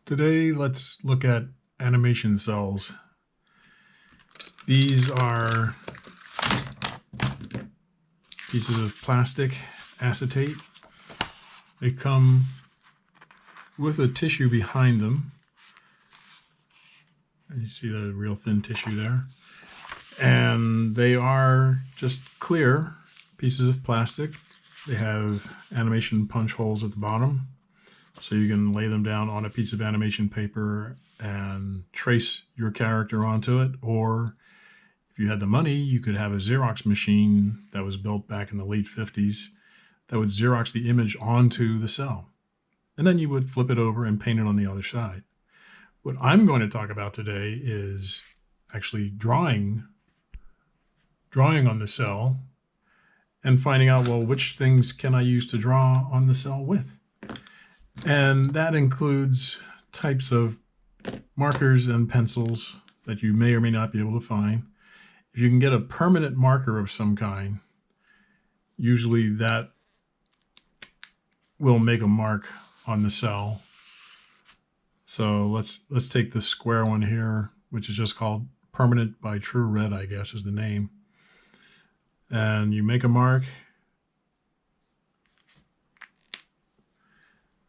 Today, let's look at animation cells. These are pieces of plastic acetate. They come with a tissue behind them. And you see the real thin tissue there. And they are just clear pieces of plastic. They have animation punch holes at the bottom, so you can lay them down on a piece of animation paper and trace your character onto it. Or if you had the money, you could have a Xerox machine that was built back in the late 50s that would Xerox the image onto the cell. And then you would flip it over and paint it on the other side. What I'm going to talk about today is actually drawing on the cell and finding out, well, which things can I use to draw on the cell with? And that includes types of markers and pencils that you may or may not be able to find. If you can get a permanent marker of some kind, usually that will make a mark on the cell. So let's take this square one here, which is just called Permanent by True Red, I guess is the name. And you make a mark.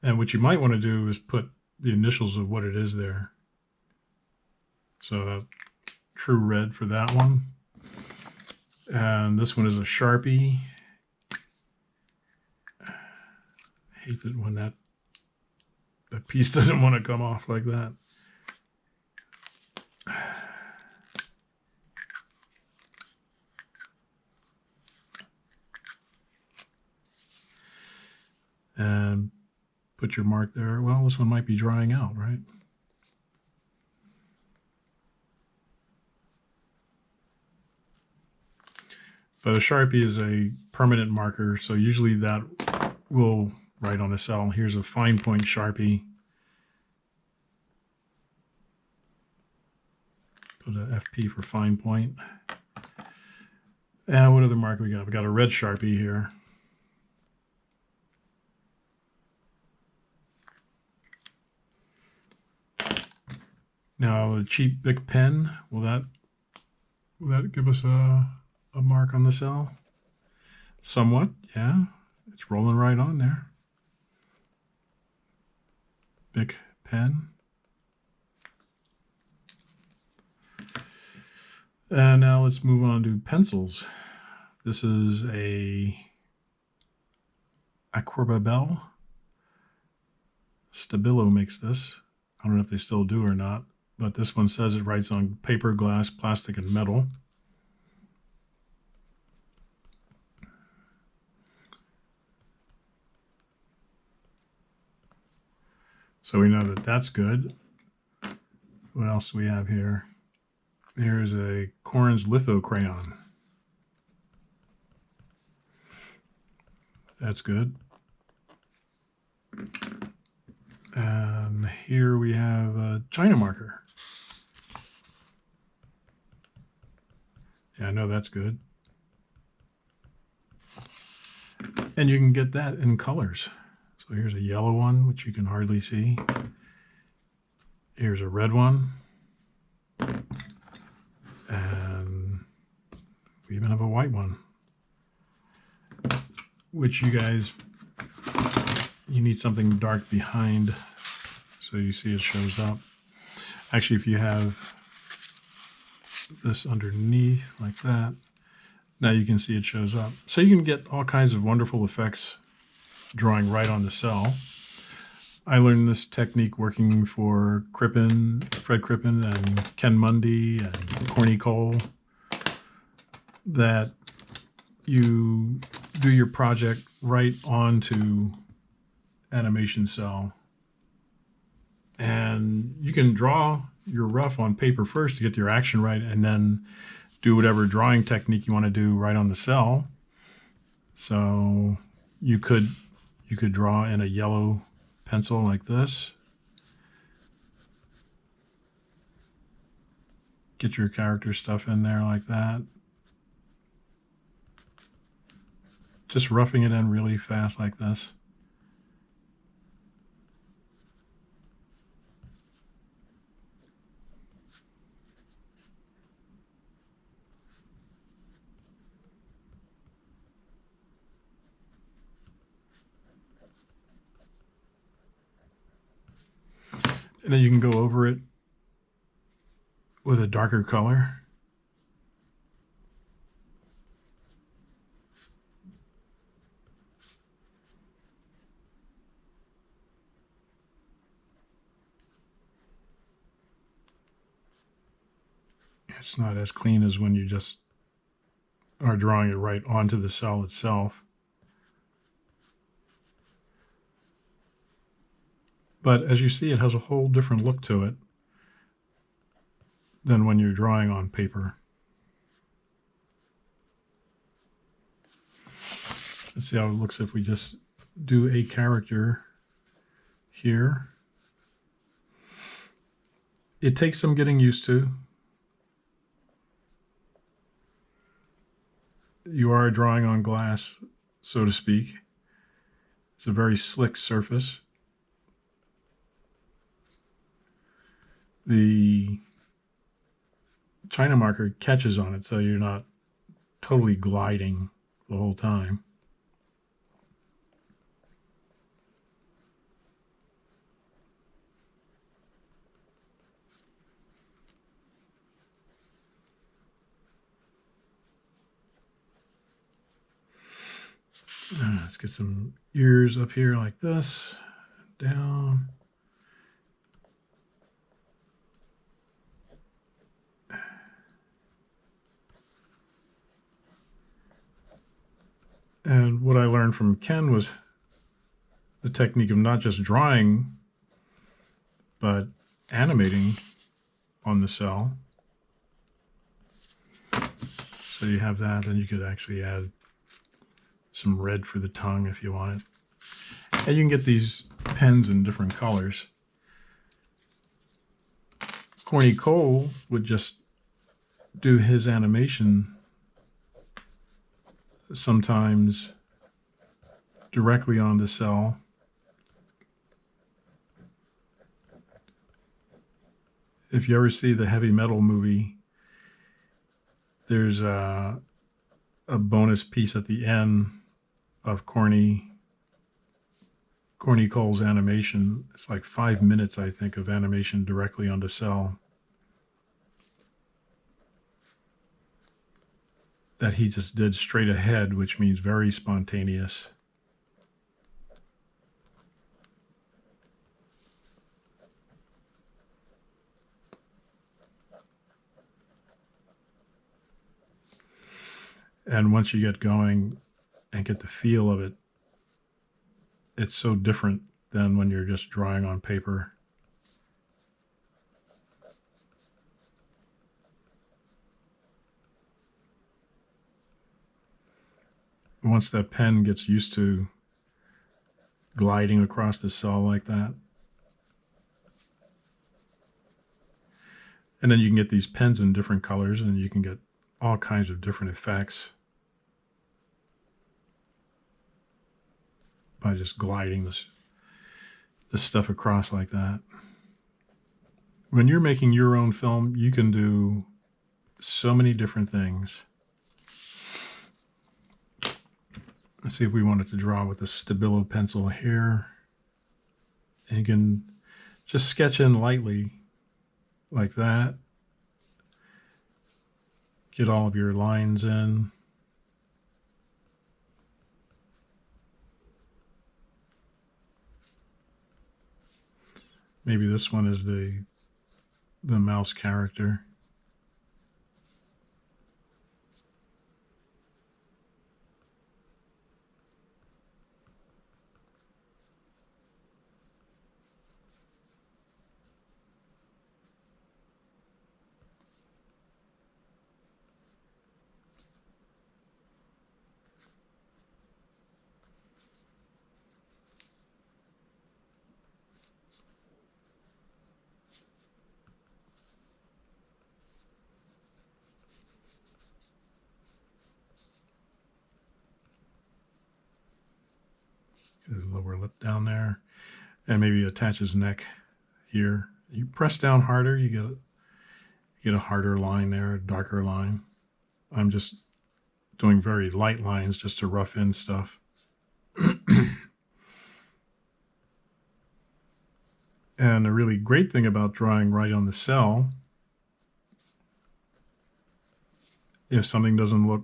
And what you might want to do is put the initials of what it is there. So True Red for that one. And this one is a Sharpie. I hate it when that piece doesn't want to come off like that. And put your mark there. Well, this one might be drying out, right? But a Sharpie is a permanent marker, so usually that will write on a cell. Here's a fine point Sharpie. Put a FP for fine point. And what other marker we got? We got a red Sharpie here. Now a cheap Bic pen, will that give us a mark on the cell? Somewhat, yeah. It's rolling right on there. Bic pen. And now let's move on to pencils. This is a Aquabel. Stabilo makes this. I don't know if they still do or not, but this one says it writes on paper, glass, plastic, and metal. So we know that that's good. What else do we have here? Here's a Corn's litho crayon. That's good. And here we have a China marker. Yeah, I know that's good. And you can get that in colors. So here's a yellow one, which you can hardly see. Here's a red one. And we even have a white one, which you need something dark behind so you see it shows up. Actually, if you have this underneath like that, now you can see it shows up. So you can get all kinds of wonderful effects drawing right on the cell. I learned this technique working for Fred Crippen and Ken Mundie and Corny Cole, that you do your project right onto animation cell. And you can draw your rough on paper first to get your action right, and then do whatever drawing technique you want to do right on the cell. So you could draw in a yellow pencil like this. Get your character stuff in there like that. Just roughing it in really fast like this. And then you can go over it with a darker color. It's not as clean as when you just are drawing it right onto the cell itself. But as you see, it has a whole different look to it than when you're drawing on paper. Let's see how it looks if we just do a character here. It takes some getting used to. You are drawing on glass, so to speak. It's a very slick surface. The China marker catches on it, so you're not totally gliding the whole time. Let's get some ears up here like this, down. And what I learned from Ken was the technique of not just drawing, but animating on the cell. So you have that, and you could actually add some red for the tongue if you want it. And you can get these pens in different colors. Corny Cole would just do his animation sometimes directly on the cell. If you ever see the heavy metal movie, there's a bonus piece at the end of Corny Cole's animation. It's like 5 minutes, I think, of animation directly on the cell that he just did straight ahead, which means very spontaneous. And once you get going and get the feel of it, it's so different than when you're just drawing on paper. Once that pen gets used to gliding across the cell like that, and then you can get these pens in different colors, and you can get all kinds of different effects by just gliding this stuff across like that. When you're making your own film, you can do so many different things. Let's see if we wanted to draw with a Stabilo pencil here. And you can just sketch in lightly like that. Get all of your lines in. Maybe this one is the mouse character. His lower lip down there, and maybe attach his neck here. You press down harder, you get a harder line there, a darker line. I'm just doing very light lines just to rough in stuff. And the really great thing about drawing right on the cell, if something doesn't look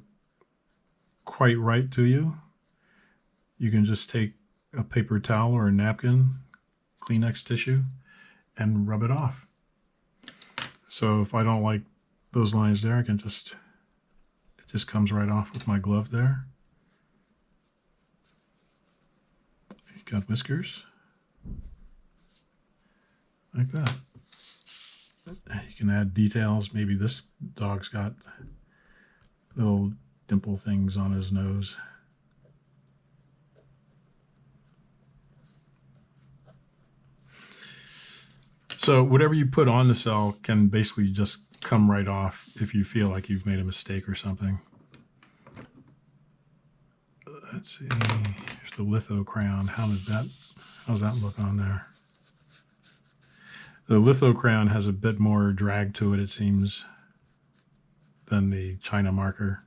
quite right to you, you can just take a paper towel or a napkin, Kleenex tissue, and rub it off. So if I don't like those lines there, I can just, it just comes right off with my glove there. You've got whiskers, like that. You can add details. Maybe this dog's got little dimple things on his nose. So whatever you put on the cell can basically just come right off if you feel like you've made a mistake or something. Let's see, here's the litho crayon. How's that look on there? The litho crayon has a bit more drag to it, it seems, than the China marker.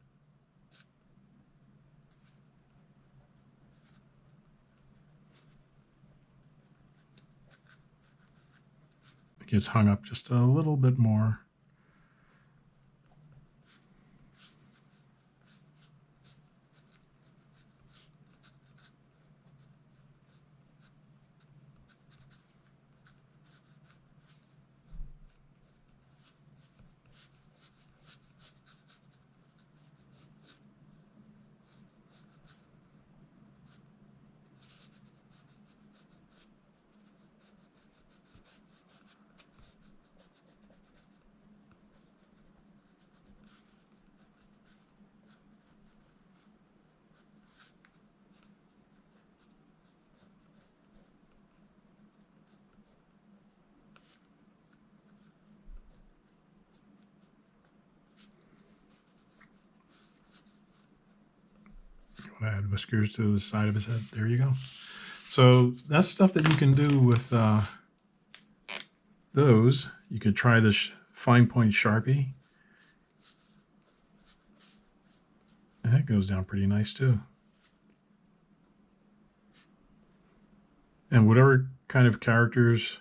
It gets hung up just a little bit more. Add whiskers to the side of his head. There you go. So that's stuff that you can do with those. You could try this fine point Sharpie. And that goes down pretty nice too. And whatever kind of characters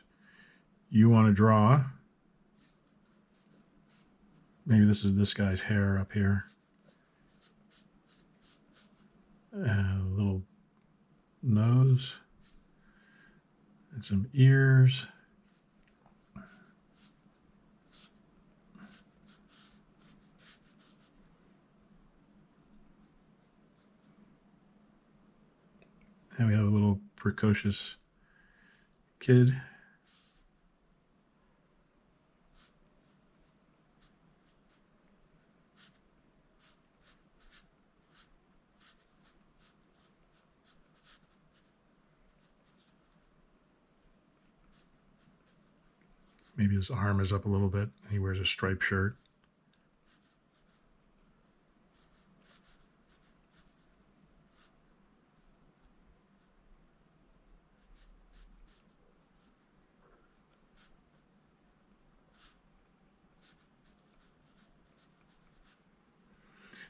you want to draw, maybe this is this guy's hair up here. A little nose and some ears. And we have a little precocious kid. Maybe his arm is up a little bit and he wears a striped shirt.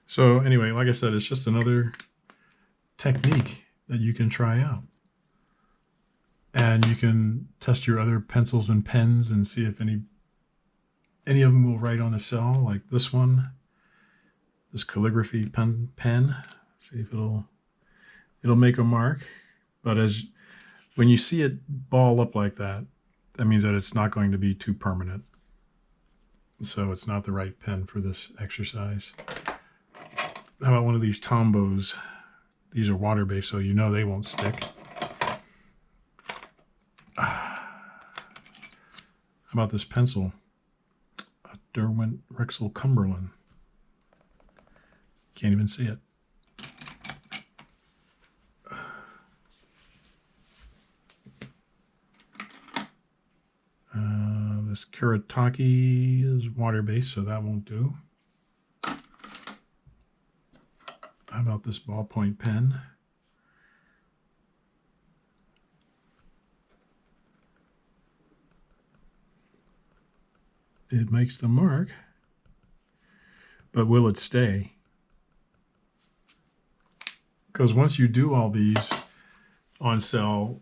So anyway, like I said, it's just another technique that you can try out. And you can test your other pencils and pens and see if any of them will write on a cell, like this one, this calligraphy pen. See if it'll make a mark. But when you see it ball up like that, that means that it's not going to be too permanent. So it's not the right pen for this exercise. How about one of these Tombos? These are water-based, so you know they won't stick. How about this pencil? A Derwent Rexel Cumberland. Can't even see it. This Kuretake is water-based, so that won't do. How about this ballpoint pen? It makes the mark, but will it stay? Because once you do all these on cell,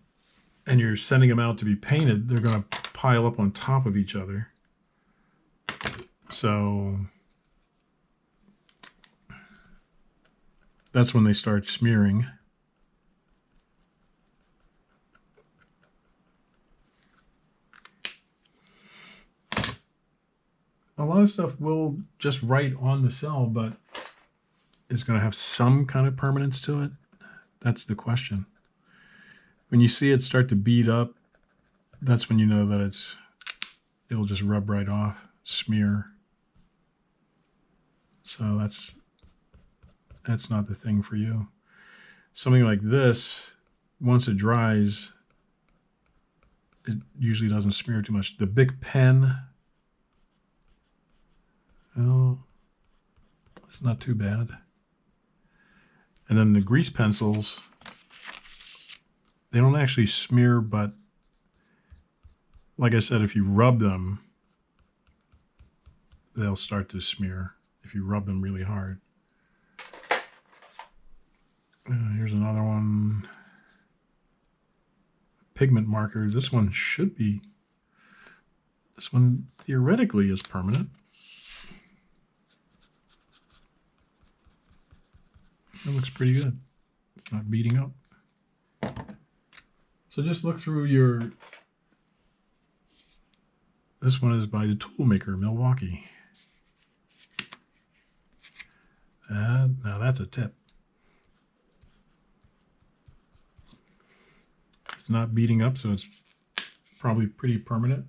and you're sending them out to be painted, they're going to pile up on top of each other. So that's when they start smearing. A lot of stuff will just write on the cell, but is going to have some kind of permanence to it. That's the question. When you see it start to bead up, that's when you know that it'll just rub right off, smear. So that's not the thing for you. Something like this, once it dries, it usually doesn't smear too much. The Bic pen, oh, it's not too bad. And then the grease pencils, they don't actually smear, but like I said, if you rub them, they'll start to smear if you rub them really hard. Here's another one. Pigment marker. This one theoretically is permanent. It looks pretty good. It's not beating up. So just look through this one is by the Toolmaker, Milwaukee. Now that's a tip. It's not beating up, so it's probably pretty permanent.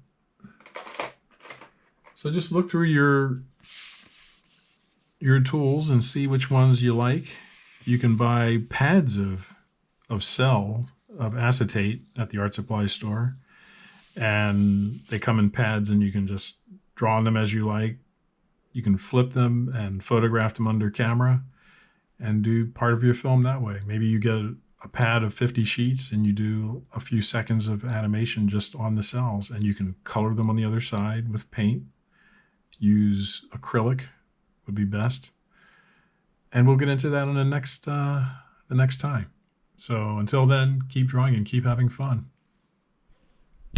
So just look through your tools and see which ones you like. You can buy pads of acetate at the art supply store, and they come in pads, and you can just draw on them as you like. You can flip them and photograph them under camera and do part of your film that way. Maybe you get a pad of 50 sheets and you do a few seconds of animation just on the cells, and you can color them on the other side with paint. Use acrylic would be best. And we'll get into that on the next time. So until then, keep drawing and keep having fun.